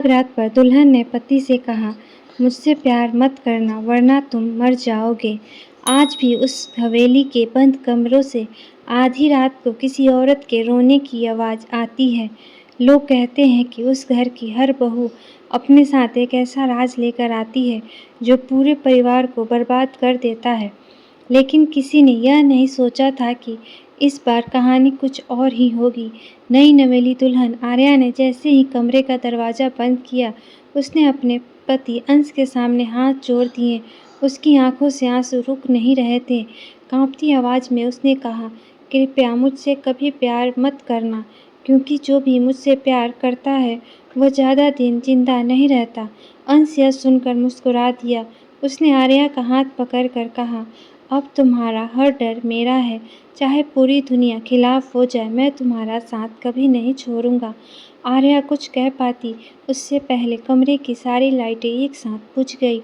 रात पर दुल्हन ने पति से कहा, मुझसे प्यार मत करना वरना तुम मर जाओगे। आज भी उस हवेली के बंद कमरों से आधी रात को किसी औरत के रोने की आवाज़ आती है। लोग कहते हैं कि उस घर की हर बहू अपने साथ एक ऐसा राज लेकर आती है जो पूरे परिवार को बर्बाद कर देता है। लेकिन किसी ने यह नहीं सोचा था कि इस बार कहानी कुछ और ही होगी। नई नवेली दुल्हन आर्या ने जैसे ही कमरे का दरवाज़ा बंद किया, उसने अपने पति अंश के सामने हाथ जोड़ दिए। उसकी आंखों से आंसू रुक नहीं रहे थे। कांपती आवाज़ में उसने कहा, कृपया मुझसे कभी प्यार मत करना, क्योंकि जो भी मुझसे प्यार करता है वह ज़्यादा दिन जिंदा नहीं रहता। अंश यह सुनकर मुस्कुरा दिया। उसने आर्या का हाथ पकड़कर कहा, अब तुम्हारा हर डर मेरा है। चाहे पूरी दुनिया खिलाफ हो जाए, मैं तुम्हारा साथ कभी नहीं छोड़ूंगा। आर्या कुछ कह पाती उससे पहले कमरे की सारी लाइटें एक साथ बुझ गई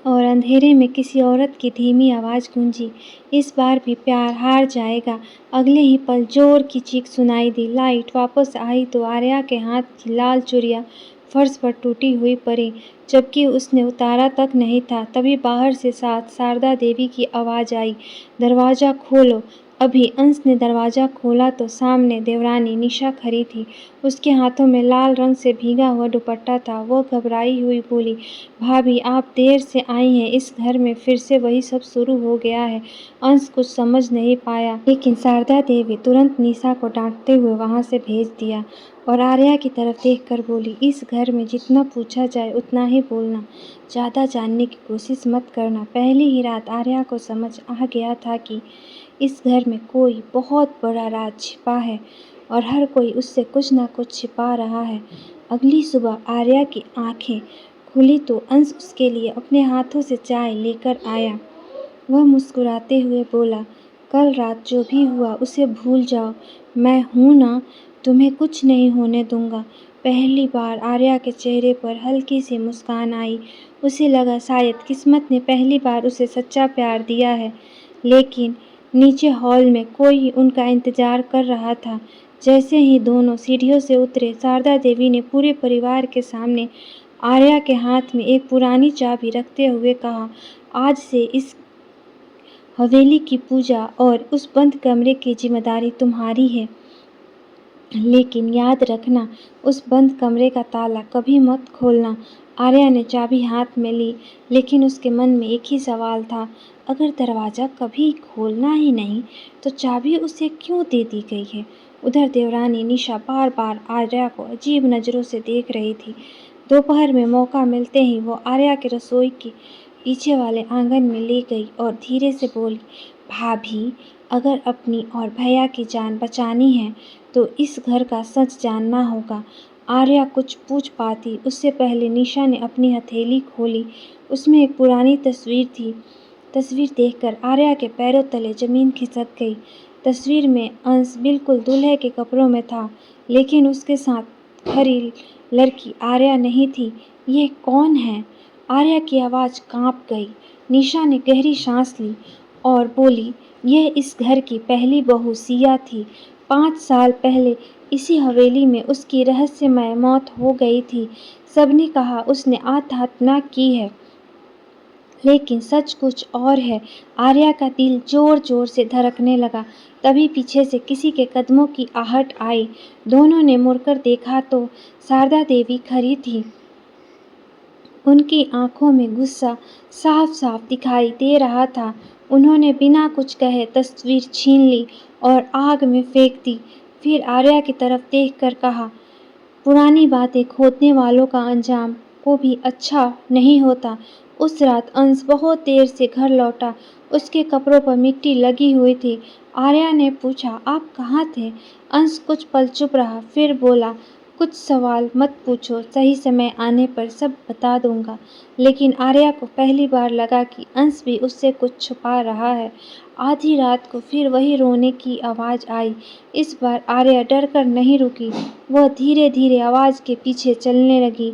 और अंधेरे में किसी औरत की धीमी आवाज़ गूंजी, इस बार भी प्यार हार जाएगा। अगले ही पल जोर की चीख सुनाई दी। लाइट वापस आई तो आर्या के हाथ की लाल चूड़ियाँ फर्श पर टूटी हुई पड़ी, जबकि उसने उतारा तक नहीं था। तभी बाहर से साथ शारदा देवी की आवाज़ आई, दरवाज़ा खोलो। अभी अंश ने दरवाज़ा खोला तो सामने देवरानी निशा खड़ी थी। उसके हाथों में लाल रंग से भीगा हुआ दुपट्टा था। वो घबराई हुई बोली, भाभी आप देर से आई हैं, इस घर में फिर से वही सब शुरू हो गया है। अंश कुछ समझ नहीं पाया, लेकिन शारदा देवी तुरंत निशा को डांटते हुए वहां से भेज दिया और आर्या की तरफ देखकर बोली, इस घर में जितना पूछा जाए उतना ही बोलना, ज़्यादा जानने की कोशिश मत करना। पहली ही रात आर्या को समझ आ गया था कि इस घर में कोई बहुत बड़ा राज छिपा है और हर कोई उससे कुछ ना कुछ छिपा रहा है। अगली सुबह आर्या की आंखें खुली तो अंश उसके लिए अपने हाथों से चाय लेकर आया। वह मुस्कुराते हुए बोला, कल रात जो भी हुआ उसे भूल जाओ, मैं हूँ ना, तुम्हें कुछ नहीं होने दूंगा। पहली बार आर्या के चेहरे पर हल्की सी मुस्कान आई। उसे लगा शायद किस्मत ने पहली बार उसे सच्चा प्यार दिया है। लेकिन नीचे हॉल में कोई उनका इंतजार कर रहा था। जैसे ही दोनों सीढ़ियों से उतरे, शारदा देवी ने पूरे परिवार के सामने आर्या के हाथ में एक पुरानी चाबी रखते हुए कहा, आज से इस हवेली की पूजा और उस बंद कमरे की जिम्मेदारी तुम्हारी है। लेकिन याद रखना, उस बंद कमरे का ताला कभी मत खोलना। आर्या ने चाबी हाथ में ली, लेकिन उसके मन में एक ही सवाल था, अगर दरवाज़ा कभी खोलना ही नहीं तो चाबी उसे क्यों दे दी गई है। उधर देवरानी निशा बार बार आर्या को अजीब नज़रों से देख रही थी। दोपहर में मौका मिलते ही वो आर्या के रसोई के पीछे वाले आंगन में ले गई और धीरे से बोली, भाभी अगर अपनी और भैया की जान बचानी है तो इस घर का सच जानना होगा। आर्या कुछ पूछ पाती उससे पहले निशा ने अपनी हथेली खोली। उसमें एक पुरानी तस्वीर थी। तस्वीर देखकर आर्या के पैरों तले जमीन खिसक गई। तस्वीर में अंश बिल्कुल दूल्हे के कपड़ों में था, लेकिन उसके साथ खड़ी लड़की आर्या नहीं थी। ये कौन है? आर्या की आवाज़ कांप गई। निशा ने गहरी सांस ली और बोली, यह इस घर की पहली बहू सिया थी। 5 साल पहले इसी हवेली में उसकी रहस्यमय मौत हो गई थी। सबने कहा उसने आत्महत्या की है, लेकिन सच कुछ और है। आर्या का दिल जोर जोर से धड़कने लगा। तभी पीछे से किसी के कदमों की आहट आई। दोनों ने मुड़कर देखा तो शारदा देवी खड़ी थी। उनकी आंखों में गुस्सा साफ साफ दिखाई दे रहा था। उन्होंने बिना कुछ कहे तस्वीर छीन ली और आग में फेंक दी। फिर आर्या की तरफ देखकर कहा, पुरानी बातें खोदने वालों का अंजाम को भी अच्छा नहीं होता। उस रात अंश बहुत देर से घर लौटा। उसके कपड़ों पर मिट्टी लगी हुई थी। आर्या ने पूछा, आप कहाँ थे? अंश कुछ पल चुप रहा, फिर बोला, कुछ सवाल मत पूछो, सही समय आने पर सब बता दूंगा। लेकिन आर्या को पहली बार लगा कि अंश भी उससे कुछ छुपा रहा है। आधी रात को फिर वही रोने की आवाज़ आई। इस बार आर्या डर कर नहीं रुकी। वह धीरे धीरे आवाज़ के पीछे चलने लगी।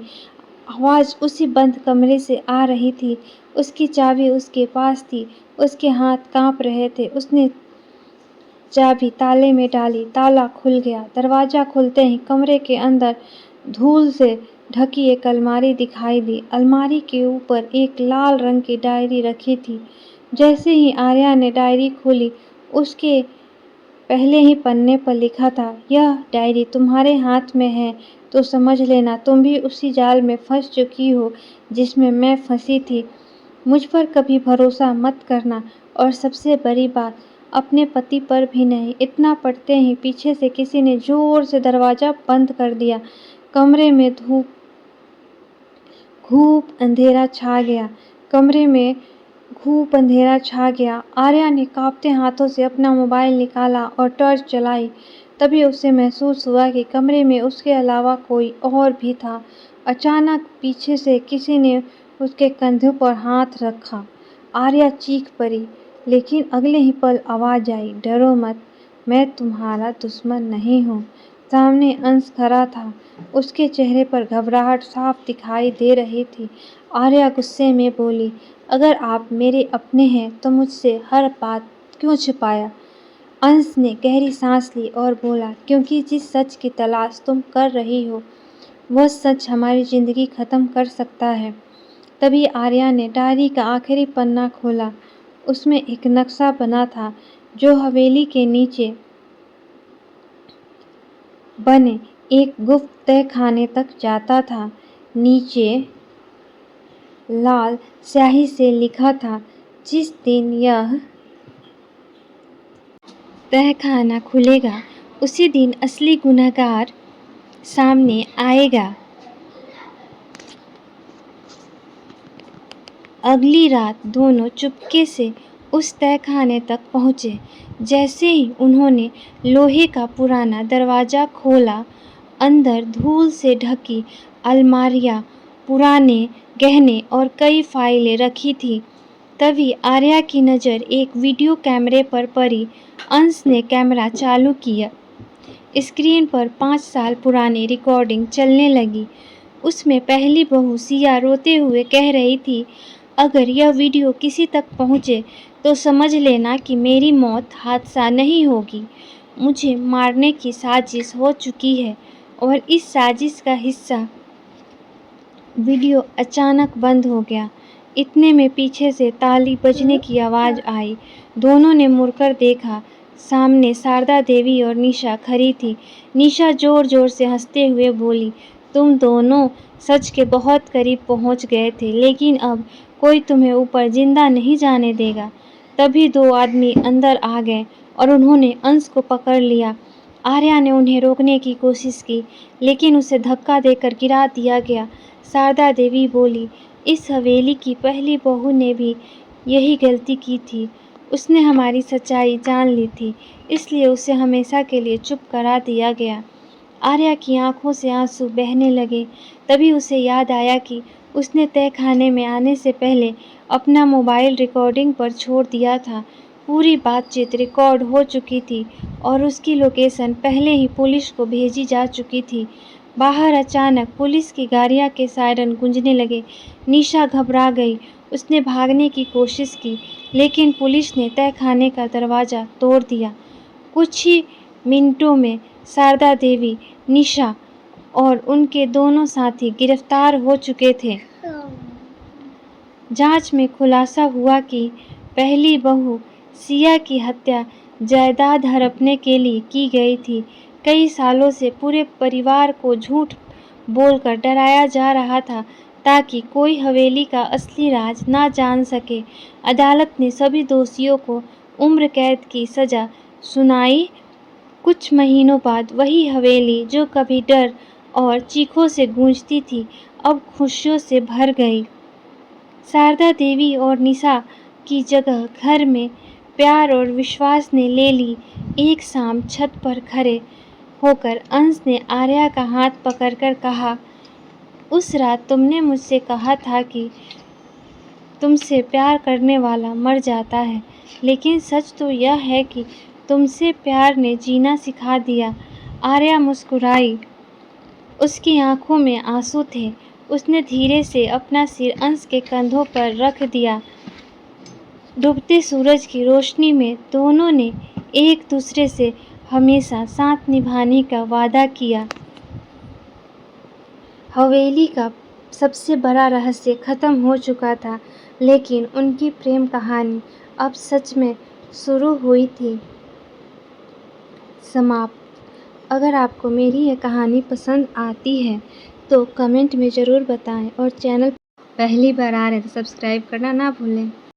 आवाज़ उसी बंद कमरे से आ रही थी। उसकी चाबी उसके पास थी। उसके हाथ कांप रहे थे। उसने चाबी ताले में डाली, ताला खुल गया। दरवाज़ा खुलते ही कमरे के अंदर धूल से ढकी एक अलमारी दिखाई दी। अलमारी के ऊपर एक लाल रंग की डायरी रखी थी। जैसे ही आर्या ने डायरी खोली, उसके पहले ही पन्ने पर लिखा था, यह डायरी तुम्हारे हाथ में है तो समझ लेना तुम भी उसी जाल में फंस चुकी हो जिसमें मैं फंसी थी। मुझ पर कभी भरोसा मत करना और सबसे बड़ी बात, अपने पति पर भी नहीं। इतना पढ़ते ही पीछे से किसी ने जोर से दरवाजा बंद कर दिया। कमरे में खूब अंधेरा छा गया। आर्या ने कांपते हाथों से अपना मोबाइल निकाला और टॉर्च जलाई। तभी उसे महसूस हुआ कि कमरे में उसके अलावा कोई और भी था। अचानक पीछे से किसी ने उसके कंधों पर हाथ रखा। आर्या चीख पड़ी, लेकिन अगले ही पल आवाज आई, डरो मत, मैं तुम्हारा दुश्मन नहीं हूँ। सामने अंश खड़ा था। उसके चेहरे पर घबराहट साफ दिखाई दे रही थी। आर्या गुस्से में बोली, अगर आप मेरे अपने हैं तो मुझसे हर बात क्यों छिपाया? अंश ने गहरी सांस ली और बोला, क्योंकि जिस सच की तलाश तुम कर रही हो वह सच हमारी जिंदगी खत्म कर सकता है। तभी आर्या ने डायरी का आखिरी पन्ना खोला। उसमें एक नक्शा बना था जो हवेली के नीचे बने एक गुप्त तहखाने तक जाता था। नीचे लाल स्याही से लिखा था, जिस दिन यह तहखाना खुलेगा उसी दिन असली गुनहगार सामने आएगा। अगली रात दोनों चुपके से उस तहखाने तक पहुँचे। जैसे ही उन्होंने लोहे का पुराना दरवाज़ा खोला, अंदर धूल से ढकी अलमारियां, पुराने गहने और कई फाइलें रखी थी। तभी आर्या की नज़र एक वीडियो कैमरे पर पड़ी। अंश ने कैमरा चालू किया। स्क्रीन पर 5 साल पुरानी रिकॉर्डिंग चलने लगी। उसमें पहली बहू सिया रोते हुए कह रही थी, अगर यह वीडियो किसी तक पहुँचे तो समझ लेना कि मेरी मौत हादसा नहीं होगी। मुझे मारने की साजिश हो चुकी है। और इस साजिश का हिस्सा। वीडियो अचानक बंद हो गया। इतने में पीछे से ताली बजने की आवाज़ आई। दोनों ने मुड़कर देखा। सामने शारदा देवी और निशा खड़ी थी। निशा जोर जोर से हंसते हुए बोली, तुम दोनों सच के बहुत करीब पहुंच गए थे, लेकिन अब कोई तुम्हें ऊपर जिंदा नहीं जाने देगा। तभी 2 आदमी अंदर आ गए और उन्होंने अंश को पकड़ लिया। आर्या ने उन्हें रोकने की कोशिश की, लेकिन उसे धक्का देकर गिरा दिया गया। शारदा देवी बोली, इस हवेली की पहली बहू ने भी यही गलती की थी। उसने हमारी सच्चाई जान ली थी, इसलिए उसे हमेशा के लिए चुप करा दिया गया। आर्या की आंखों से आंसू बहने लगे। तभी उसे याद आया कि उसने तहखाने में आने से पहले अपना मोबाइल रिकॉर्डिंग पर छोड़ दिया था। पूरी बातचीत रिकॉर्ड हो चुकी थी और उसकी लोकेशन पहले ही पुलिस को भेजी जा चुकी थी। बाहर अचानक पुलिस की गाड़ियां के सायरन गूंजने लगे। निशा घबरा गई। उसने भागने की कोशिश की, लेकिन पुलिस ने तहखाने का दरवाज़ा तोड़ दिया। कुछ ही मिनटों में शारदा देवी, निशा और उनके दोनों साथी गिरफ्तार हो चुके थे। जांच में खुलासा हुआ कि पहली बहू सिया की हत्या जायदाद हड़पने के लिए की गई थी। कई सालों से पूरे परिवार को झूठ बोलकर डराया जा रहा था ताकि कोई हवेली का असली राज ना जान सके। अदालत ने सभी दोषियों को उम्र कैद की सजा सुनाई। कुछ महीनों बाद वही हवेली जो कभी डर और चीखों से गूंजती थी, अब खुशियों से भर गई। शारदा देवी और निशा की जगह घर में प्यार और विश्वास ने ले ली। एक शाम छत पर खड़े होकर अंश ने आर्या का हाथ पकड़कर कहा, उस रात तुमने मुझसे कहा था कि तुमसे प्यार करने वाला मर जाता है, लेकिन सच तो यह है कि तुमसे प्यार ने जीना सिखा दिया। आर्या मुस्कुराई। उसकी आंखों में आंसू थे। उसने धीरे से अपना सिर अंश के कंधों पर रख दिया। डूबते सूरज की रोशनी में दोनों ने एक दूसरे से हमेशा साथ निभाने का वादा किया। हवेली का सबसे बड़ा रहस्य ख़त्म हो चुका था, लेकिन उनकी प्रेम कहानी अब सच में शुरू हुई थी। समाप्त। अगर आपको मेरी यह कहानी पसंद आती है तो कमेंट में ज़रूर बताएं और चैनल पहली बार आ रहे हैं तो सब्सक्राइब करना ना भूलें।